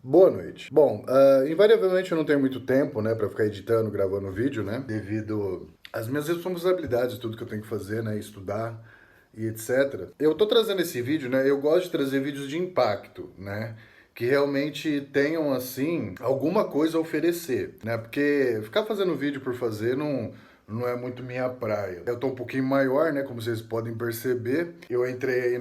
Boa noite. Bom, invariavelmente eu não tenho muito tempo, né, pra ficar editando, gravando vídeo, né, devido às minhas responsabilidades, tudo que eu tenho que fazer, né, estudar e etc. Eu tô trazendo esse vídeo, né, eu gosto de trazer vídeos de impacto, né, que realmente tenham, assim, alguma coisa a oferecer, né, porque ficar fazendo vídeo por fazer não é muito minha praia. Eu tô um pouquinho maior, né, como vocês podem perceber. Eu entrei aí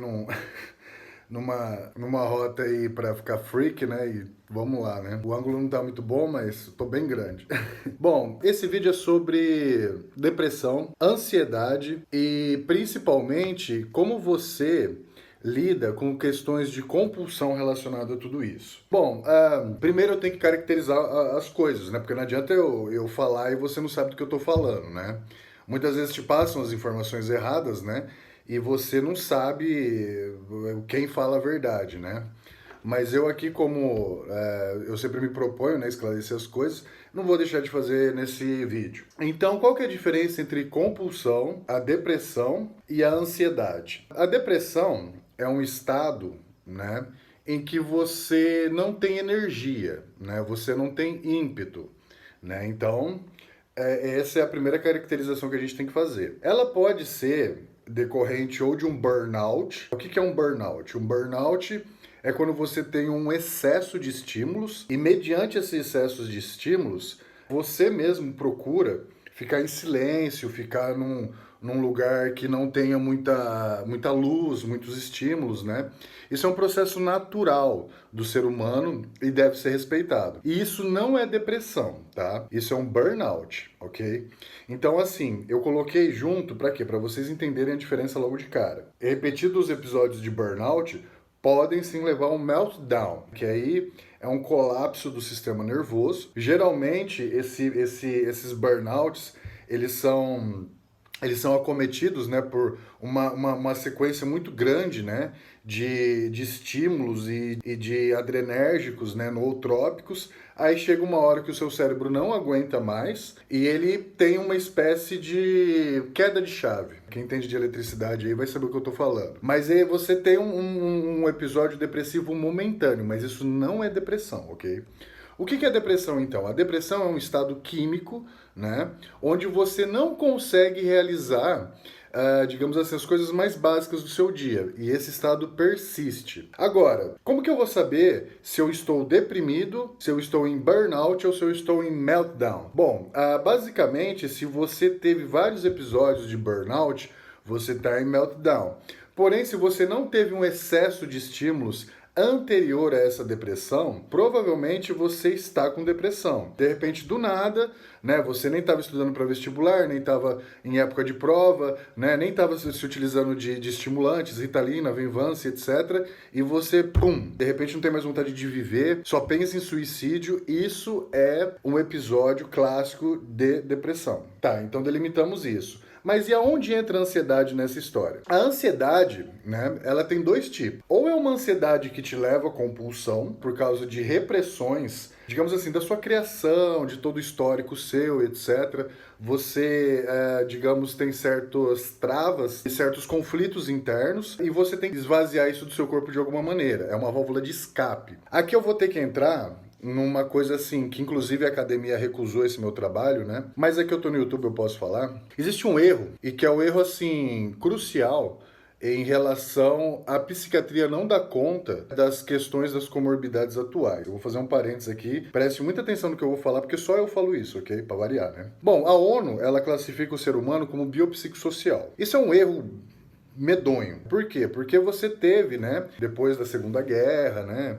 numa rota aí pra ficar freak, né? E vamos lá, né? O ângulo não tá muito bom, mas tô bem grande. Bom, esse vídeo é sobre depressão, ansiedade e principalmente como você lida com questões de compulsão relacionada a tudo isso. Bom, primeiro eu tenho que caracterizar as coisas, né? Porque não adianta eu falar e você não sabe do que eu tô falando, né? Muitas vezes te passam as informações erradas, né? E você não sabe quem fala a verdade, né? Mas eu aqui, como eu sempre me proponho, né, esclarecer as coisas, não vou deixar de fazer nesse vídeo. Então, qual que é a diferença entre compulsão, a depressão e a ansiedade? A depressão é um estado, né, em que você não tem energia, né, você não tem ímpeto, né? Então, essa é a primeira caracterização que a gente tem que fazer. Ela pode ser decorrente ou de um burnout. O que é um burnout? Um burnout é quando você tem um excesso de estímulos e, mediante esses excessos de estímulos, você mesmo procura ficar em silêncio, ficar num lugar que não tenha muita luz, muitos estímulos, né? Isso é um processo natural do ser humano e deve ser respeitado. E isso não é depressão, tá? Isso é um burnout, ok? Então, assim, eu coloquei junto para quê? Para vocês entenderem a diferença logo de cara. Repetidos episódios de burnout podem sim levar a um meltdown, que aí é um colapso do sistema nervoso. Geralmente, esses burnouts, eles são acometidos, né, por uma sequência muito grande, né, de estímulos e de adrenérgicos, né, nootrópicos. Aí chega uma hora que o seu cérebro não aguenta mais e ele tem uma espécie de queda de chave. Quem entende de eletricidade aí vai saber o que eu tô falando. Mas aí você tem um episódio depressivo momentâneo, mas isso não é depressão, ok? O que é depressão, então? A depressão é um estado químico, né, onde você não consegue realizar, digamos assim, as coisas mais básicas do seu dia, e esse estado persiste. Agora, como que eu vou saber se eu estou deprimido, se eu estou em burnout ou se eu estou em meltdown? Bom, basicamente, se você teve vários episódios de burnout, você está em meltdown. Porém, se você não teve um excesso de estímulos anterior a essa depressão, provavelmente você está com depressão. De repente, do nada, né, você nem estava estudando para vestibular, nem estava em época de prova, né, nem estava se utilizando de estimulantes, Ritalina, Venvance, etc. E você, pum, de repente não tem mais vontade de viver, só pensa em suicídio. Isso é um episódio clássico de depressão. Tá, então delimitamos isso. Mas e aonde entra a ansiedade nessa história? A ansiedade, né, ela tem dois tipos. Ou é uma ansiedade que te leva à compulsão por causa de repressões, digamos assim, da sua criação, de todo o histórico seu, etc. Você, digamos, tem certas travas e certos conflitos internos e você tem que esvaziar isso do seu corpo de alguma maneira. É uma válvula de escape. Aqui eu vou ter que entrar numa coisa assim, que inclusive a academia recusou esse meu trabalho, né? Mas aqui eu tô no YouTube, eu posso falar. Existe um erro, e que é o erro, assim, crucial em relação à psiquiatria não dar conta das questões das comorbidades atuais. Eu vou fazer um parênteses aqui. Preste muita atenção no que eu vou falar, porque só eu falo isso, ok? Pra variar, né? Bom, a ONU, ela classifica o ser humano como biopsicossocial. Isso é um erro medonho. Por quê? Porque você teve, né, depois da Segunda Guerra, né,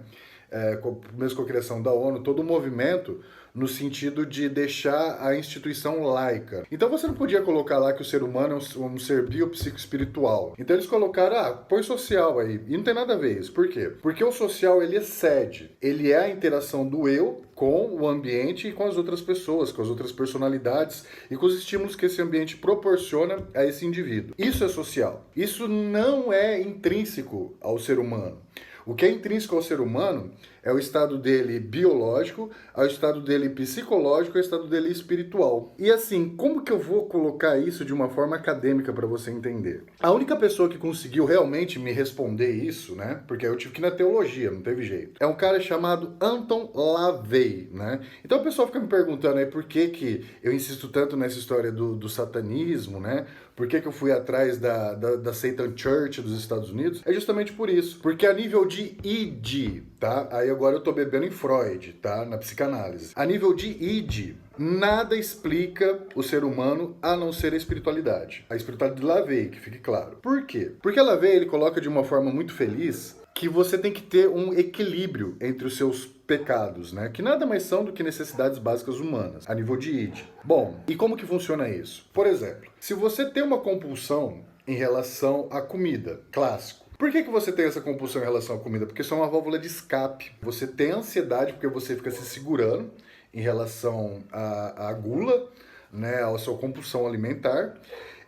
mesmo com a criação da ONU, todo o movimento no sentido de deixar a instituição laica. Então você não podia colocar lá que o ser humano é um ser biopsicoespiritual. Então eles colocaram, põe social aí. E não tem nada a ver isso. Por quê? Porque o social, ele excede. Ele é a interação do eu com o ambiente e com as outras pessoas, com as outras personalidades e com os estímulos que esse ambiente proporciona a esse indivíduo. Isso é social. Isso não é intrínseco ao ser humano. O que é intrínseco ao ser humano É o estado dele biológico, é o estado dele psicológico, é o estado dele espiritual. E assim, como que eu vou colocar isso de uma forma acadêmica para você entender? A única pessoa que conseguiu realmente me responder isso, né? Porque eu tive que ir na teologia, não teve jeito. É um cara chamado Anton LaVey, né? Então o pessoal fica me perguntando aí por que eu insisto tanto nessa história do satanismo, né? Por que eu fui atrás da Satan Church dos Estados Unidos? É justamente por isso. Porque a nível de id, tá? Aí agora eu tô bebendo em Freud, tá? Na psicanálise. A nível de id, nada explica o ser humano a não ser a espiritualidade. A espiritualidade de LaVey, que fique claro. Por quê? Porque LaVey, ele coloca de uma forma muito feliz que você tem que ter um equilíbrio entre os seus pecados, né? Que nada mais são do que necessidades básicas humanas, a nível de id. Bom, e como que funciona isso? Por exemplo, se você tem uma compulsão em relação à comida, clássico. Por que você tem essa compulsão em relação à comida? Porque isso é uma válvula de escape. Você tem ansiedade porque você fica se segurando em relação à gula, né? À sua compulsão alimentar.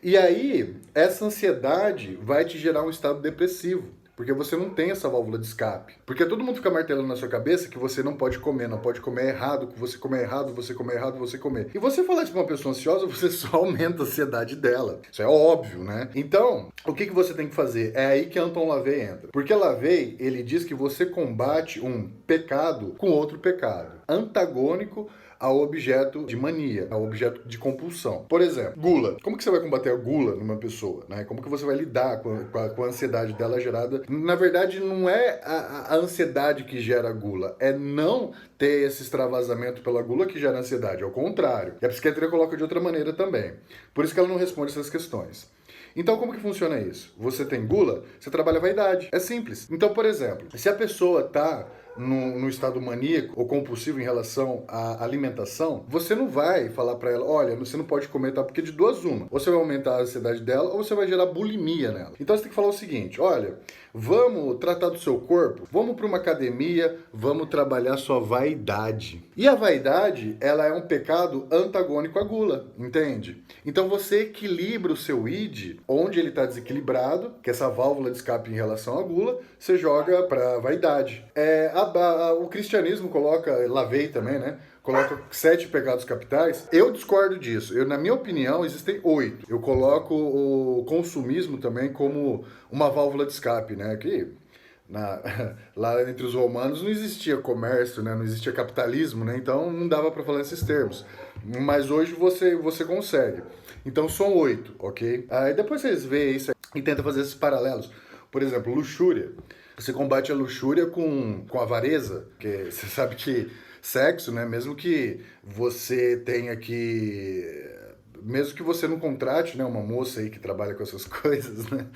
E aí, essa ansiedade vai te gerar um estado depressivo. Porque você não tem essa válvula de escape. Porque todo mundo fica martelando na sua cabeça que você não pode comer errado, que você comer errado, você comer errado, você comer. E você falar isso pra uma pessoa ansiosa, você só aumenta a ansiedade dela. Isso é óbvio, né? Então, o que você tem que fazer? É aí que Anton LaVey entra. Porque LaVey, ele diz que você combate um pecado com outro pecado. Antagônico ao objeto de mania, ao objeto de compulsão. Por exemplo, gula. Como que você vai combater a gula numa pessoa, né? Como que você vai lidar com a ansiedade dela gerada? Na verdade, não é a ansiedade que gera a gula, é não ter esse extravasamento pela gula que gera ansiedade, ao contrário. E a psiquiatria coloca de outra maneira também. Por isso que ela não responde essas questões. Então, como que funciona isso? Você tem gula, você trabalha a vaidade. É simples. Então, por exemplo, se a pessoa tá no estado maníaco ou compulsivo em relação à alimentação, você não vai falar para ela, olha, você não pode comer, tá? Porque de duas uma. Ou você vai aumentar a ansiedade dela, ou você vai gerar bulimia nela. Então você tem que falar o seguinte, olha, vamos tratar do seu corpo, vamos para uma academia, vamos trabalhar sua vaidade. E a vaidade, ela é um pecado antagônico à gula, entende? Então você equilibra o seu id, onde ele está desequilibrado, que é essa válvula de escape em relação à gula, você joga para a vaidade. O cristianismo coloca, LaVey também, né? Coloca 7 pecados capitais. Eu discordo disso. Na minha opinião, existem 8. Eu coloco o consumismo também como uma válvula de escape, né? Que lá entre os romanos não existia comércio, né? Não existia capitalismo, né? Então não dava para falar esses termos. Mas hoje você consegue. Então são 8, ok? Aí depois vocês veem isso e tentam fazer esses paralelos. Por exemplo, luxúria. Você combate a luxúria com avareza, porque você sabe que sexo, né? Mesmo que você tenha que... Mesmo que você não contrate, né, uma moça aí que trabalha com essas coisas, né?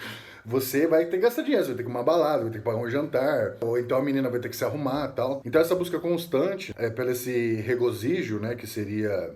Você vai ter que gastar dinheiro, você vai ter que ir uma balada, vai ter que pagar um jantar, ou então a menina vai ter que se arrumar e tal. Então essa busca constante, pelo esse regozijo, né, que seria...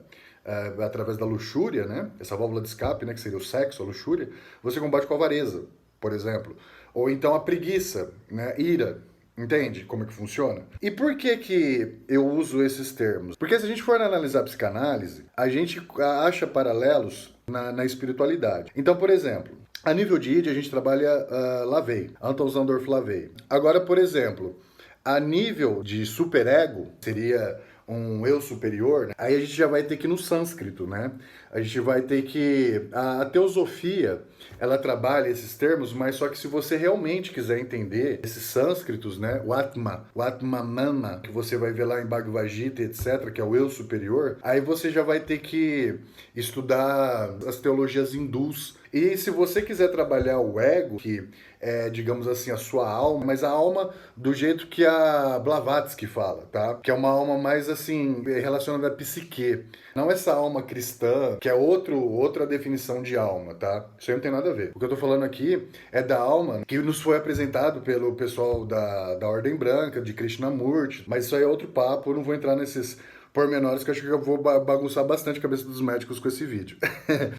através da luxúria, né? Essa válvula de escape, né? Que seria o sexo, a luxúria, você combate com a avareza, por exemplo. Ou então a preguiça, né? Ira. Entende como é que funciona? E por que eu uso esses termos? Porque se a gente for analisar a psicanálise, a gente acha paralelos na espiritualidade. Então, por exemplo, a nível de id, a gente trabalha LaVey, Anton Szandorf LaVey. Agora, por exemplo, a nível de superego, seria um eu superior, né? Aí a gente já vai ter que ir no sânscrito, né? A gente vai ter que... A teosofia, ela trabalha esses termos, mas só que se você realmente quiser entender esses sânscritos, né? O Atmamana, que você vai ver lá em Bhagavad Gita, etc., que é o eu superior, aí você já vai ter que estudar as teologias hindus. E se você quiser trabalhar o ego, que é, digamos assim, a sua alma, mas a alma do jeito que a Blavatsky fala, tá? Que é uma alma mais, assim, relacionada à psique. Não essa alma cristã, que é outra definição de alma, tá? Isso aí não tem nada a ver. O que eu tô falando aqui é da alma que nos foi apresentado pelo pessoal da Ordem Branca, de Krishnamurti, mas isso aí é outro papo, eu não vou entrar nesses pormenores que eu acho que eu vou bagunçar bastante a cabeça dos médicos com esse vídeo.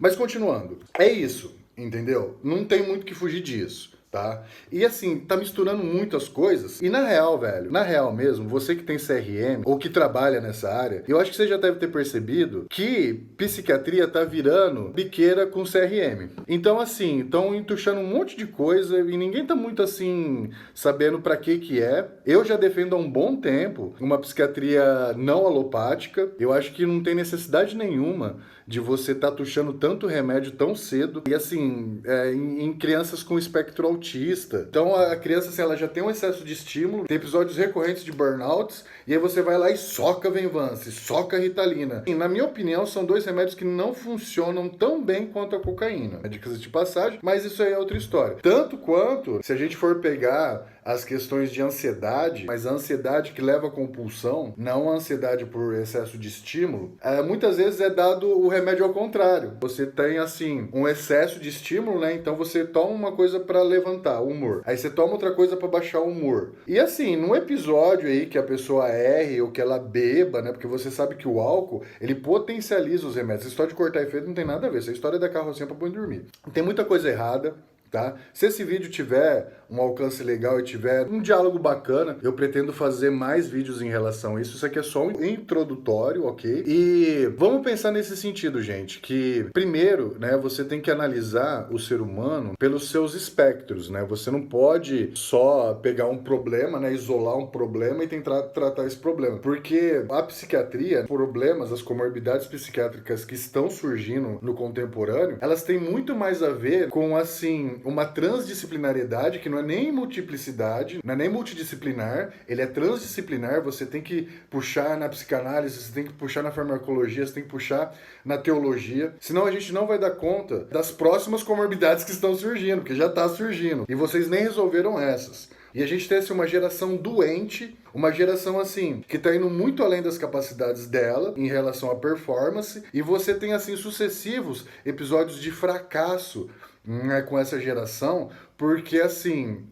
Mas continuando, é isso, entendeu? Não tem muito que fugir disso. tá? E assim, tá misturando muitas coisas. E na real, velho, na real mesmo, você que tem CRM ou que trabalha nessa área, eu acho que você já deve ter percebido que psiquiatria tá virando biqueira com CRM. Então, assim, estão entuchando um monte de coisa e ninguém tá muito assim sabendo pra que é. Eu já defendo há um bom tempo uma psiquiatria não alopática. Eu acho que não tem necessidade nenhuma de você estar tuchando tanto remédio tão cedo e assim, em crianças com espectro autista. Então a criança, assim, ela já tem um excesso de estímulo, tem episódios recorrentes de burnouts, e aí você vai lá e soca Venvance, soca Ritalina. E, na minha opinião, são dois remédios que não funcionam tão bem quanto a cocaína. É dicas de passagem, mas isso aí é outra história. Tanto quanto, se a gente for pegar as questões de ansiedade, mas a ansiedade que leva à compulsão, não a ansiedade por excesso de estímulo, muitas vezes é dado o remédio ao contrário. Você tem, assim, um excesso de estímulo, né? Então você toma uma coisa para levantar o humor. Aí você toma outra coisa para baixar o humor. E assim, num episódio aí que a pessoa erre ou que ela beba, né? Porque você sabe que o álcool, ele potencializa os remédios. Essa história de cortar efeito não tem nada a ver. Essa história é da carrocinha pra boi dormir. Tem muita coisa errada. Tá? Se esse vídeo tiver um alcance legal e tiver um diálogo bacana, eu pretendo fazer mais vídeos em relação a isso. Isso aqui é só um introdutório, ok? E vamos pensar nesse sentido, gente, que primeiro, né, você tem que analisar o ser humano pelos seus espectros, né? Você não pode só pegar um problema, né, isolar um problema e tentar tratar esse problema, porque a psiquiatria, problemas, as comorbidades psiquiátricas que estão surgindo no contemporâneo, elas têm muito mais a ver com, assim, uma transdisciplinariedade que não é nem multiplicidade, não é nem multidisciplinar, ele é transdisciplinar. Você tem que puxar na psicanálise, você tem que puxar na farmacologia, você tem que puxar na teologia, senão a gente não vai dar conta das próximas comorbidades que estão surgindo, porque já está surgindo, e vocês nem resolveram essas. E a gente tem assim, uma geração doente, uma geração assim, que tá indo muito além das capacidades dela em relação à performance, e você tem assim sucessivos episódios de fracasso, né, com essa geração, porque assim,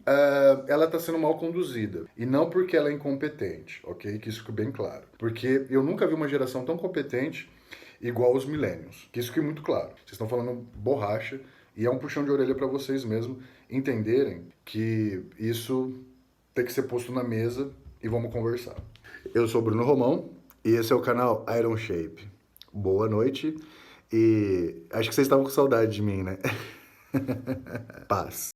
ela tá sendo mal conduzida, e não porque ela é incompetente, ok? Que isso fique bem claro. Porque eu nunca vi uma geração tão competente igual os millennials, que isso fique muito claro. Vocês estão falando borracha, e é um puxão de orelha para vocês mesmo entenderem que isso tem que ser posto na mesa e vamos conversar. Eu sou Bruno Romão e esse é o canal Iron Shape. Boa noite e acho que vocês estavam com saudade de mim, né? Paz.